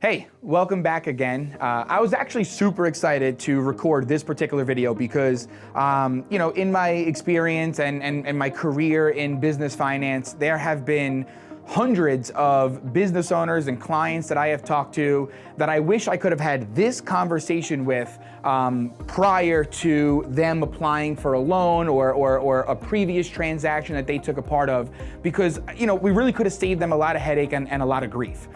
Hey, welcome back again. I was actually super excited to record this particular video because, in my experience and my career in business finance, there have been hundreds of business owners and clients that I have talked to that I wish I could have had this conversation with prior to them applying for a loan or a previous transaction that they took a part of, because we really could have saved them a lot of headache and a lot of grief.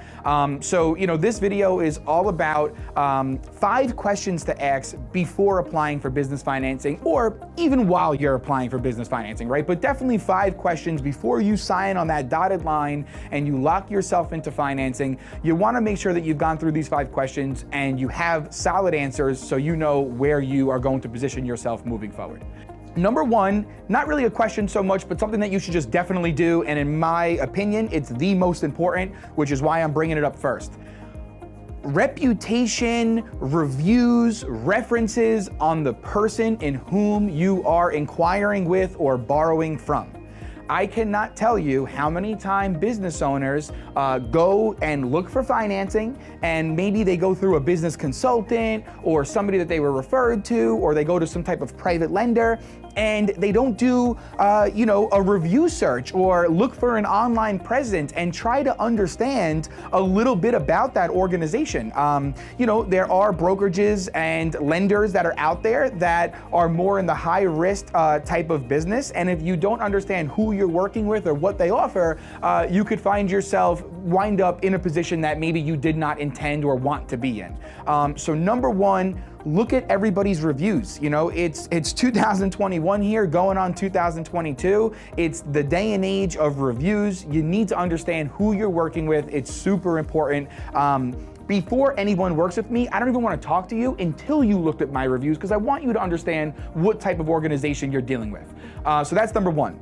So this video is all about 5 questions to ask before applying for business financing, or even while you're applying for business financing, right? But definitely 5 questions before you sign on that dotted line and you lock yourself into financing. You want to make sure that you've gone through these 5 questions and you have solid answers so you know where you are going to position yourself moving forward. Number 1, not really a question so much, but something that you should just definitely do. And in my opinion, it's the most important, which is why I'm bringing it up first. Reputation, reviews, references on the person in whom you are inquiring with or borrowing from. I cannot tell you how many times business owners go and look for financing, and maybe they go through a business consultant or somebody that they were referred to, or they go to some type of private lender, and they don't do a review search or look for an online presence and try to understand a little bit about that organization. There are brokerages and lenders that are out there that are more in the high risk type of business, and if you don't understand who you're working with or what they offer, you could find yourself wind up in a position that maybe you did not intend or want to be in. So number 1, look at everybody's reviews. It's 2021 here, going on 2022. It's the day and age of reviews. You need to understand who you're working with. It's super important. Before anyone works with me, I don't even want to talk to you until you looked at my reviews, because I want you to understand what type of organization you're dealing with. So that's number 1.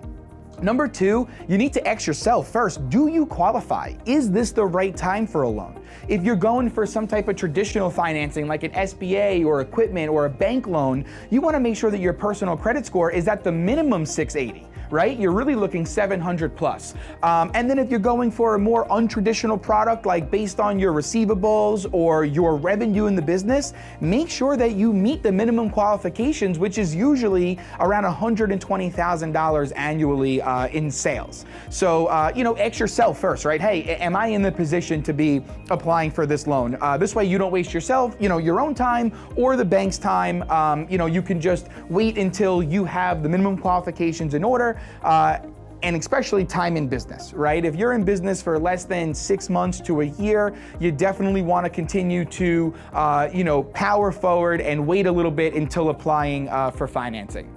Number 2, you need to ask yourself first, do you qualify? Is this the right time for a loan? If you're going for some type of traditional financing like an SBA or equipment or a bank loan, you want to make sure that your personal credit score is at the minimum 680. Right? You're really looking 700 plus. And then if you're going for a more untraditional product, like based on your receivables or your revenue in the business, make sure that you meet the minimum qualifications, which is usually around $120,000 annually in sales. So, ask yourself first, right? Hey, am I in the position to be applying for this loan? This way you don't waste yourself, your own time or the bank's time. You can just wait until you have the minimum qualifications in order. And especially time in business, right? If you're in business for less than 6 months to a year, you definitely want to continue to, power forward and wait a little bit until applying for financing.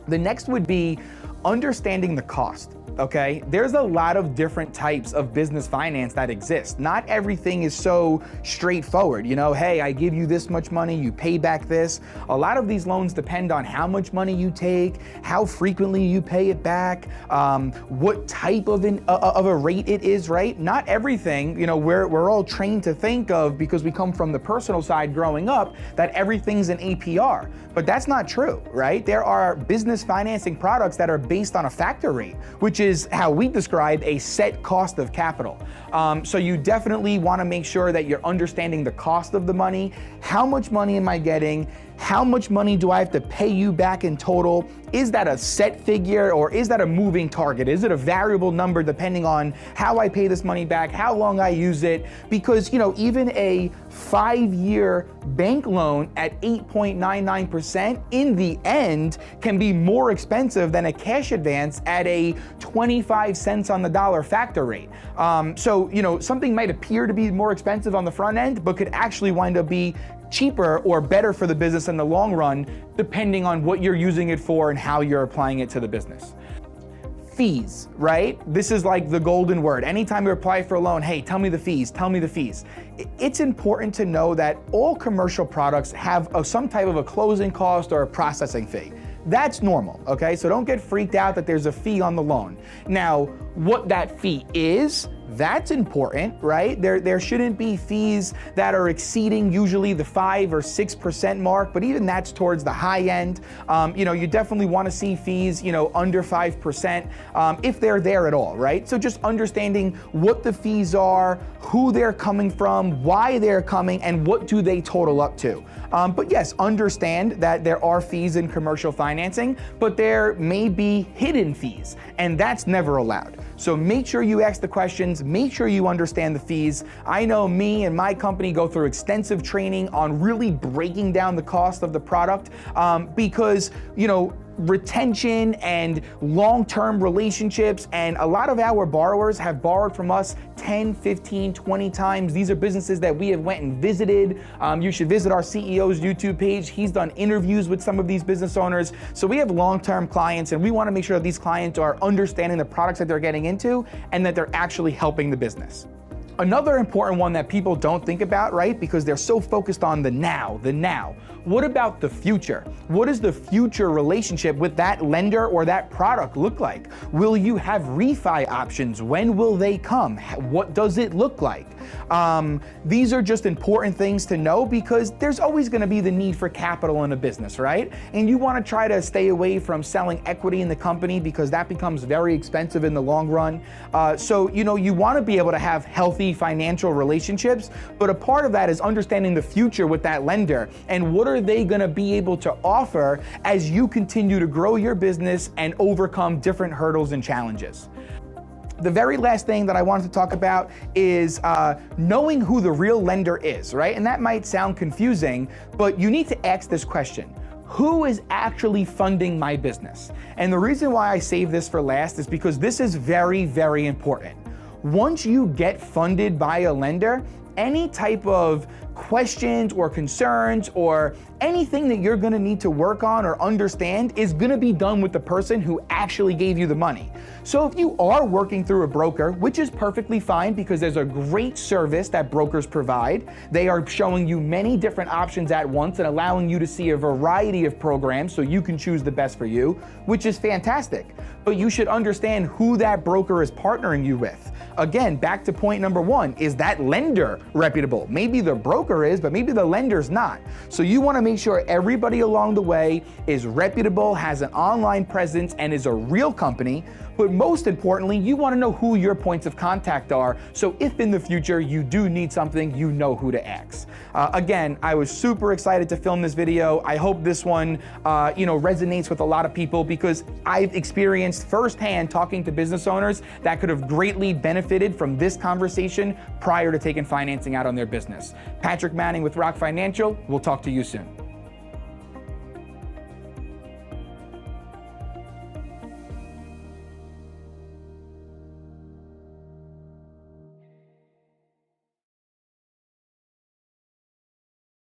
The next would be understanding the cost. Okay, there's a lot of different types of business finance that exist. Not everything is so straightforward. Hey, I give you this much money, you pay back this. A lot of these loans depend on how much money you take, how frequently you pay it back, what type of a rate it is, right? Not everything, we're all trained to think of, because we come from the personal side growing up, that everything's an APR. But that's not true, right? There are business financing products that are based on a factor rate, which is how we describe a set cost of capital. So you definitely want to make sure that you're understanding the cost of the money. How much money am I getting? How much money do I have to pay you back in total? Is that a set figure, or is that a moving target? Is it a variable number depending on how I pay this money back, how long I use it? Because, even a 5-year bank loan at 8.99% in the end can be more expensive than a cash advance at a 25 cents on the dollar factor rate. So something might appear to be more expensive on the front end, but could actually wind up be cheaper or better for the business in the long run, depending on what you're using it for and how you're applying it to the business. Fees, right? This is like the golden word. Anytime you apply for a loan, hey, tell me the fees, tell me the fees. It's important to know that all commercial products have some type of a closing cost or a processing fee. That's normal, okay? So don't get freaked out that there's a fee on the loan. Now, what that fee is That's important, right? There shouldn't be fees that are exceeding usually the 5 or 6% mark, but even that's towards the high end. You definitely want to see fees, under 5%, if they're there at all, right? So just understanding what the fees are, who they're coming from, why they're coming, and what do they total up to. But yes, understand that there are fees in commercial financing, but there may be hidden fees, and that's never allowed. So make sure you ask the questions, make sure you understand the fees. I know me and my company go through extensive training on really breaking down the cost of the product because, retention and long-term relationships, and a lot of our borrowers have borrowed from us 10, 15, 20 times. These are businesses that we have went and visited. You should visit our CEO's YouTube page. He's done interviews with some of these business owners. So we have long-term clients, and we want to make sure that these clients are understanding the products that they're getting into and that they're actually helping the business. Another important one that people don't think about, right? Because they're so focused on the now. What about the future? What does the future relationship with that lender or that product look like? Will you have refi options? When will they come? What does it look like? These are just important things to know because there's always going to be the need for capital in a business, right? And you want to try to stay away from selling equity in the company because that becomes very expensive in the long run. So you want to be able to have healthy financial relationships, but a part of that is understanding the future with that lender and what are they going to be able to offer as you continue to grow your business and overcome different hurdles and challenges. The very last thing that I wanted to talk about is knowing who the real lender is, right? And that might sound confusing, but you need to ask this question. Who is actually funding my business? And the reason why I save this for last is because this is very, very important. Once you get funded by a lender, any type of questions or concerns or anything that you're gonna need to work on or understand is gonna be done with the person who actually gave you the money. So if you are working through a broker, which is perfectly fine because there's a great service that brokers provide, they are showing you many different options at once and allowing you to see a variety of programs so you can choose the best for you, which is fantastic. But you should understand who that broker is partnering you with. Again, back to point number one, is that lender reputable? Maybe the broker is, but maybe the lender's not. So you wanna make sure everybody along the way is reputable, has an online presence, and is a real company. But most importantly, you wanna know who your points of contact are, so if in the future you do need something, you know who to ask. Again, I was super excited to film this video. I hope this one resonates with a lot of people because I've experienced firsthand talking to business owners that could have greatly benefited from this conversation prior to taking financing out on their business. Patrick Manning with Rock Financial. We'll talk to you soon.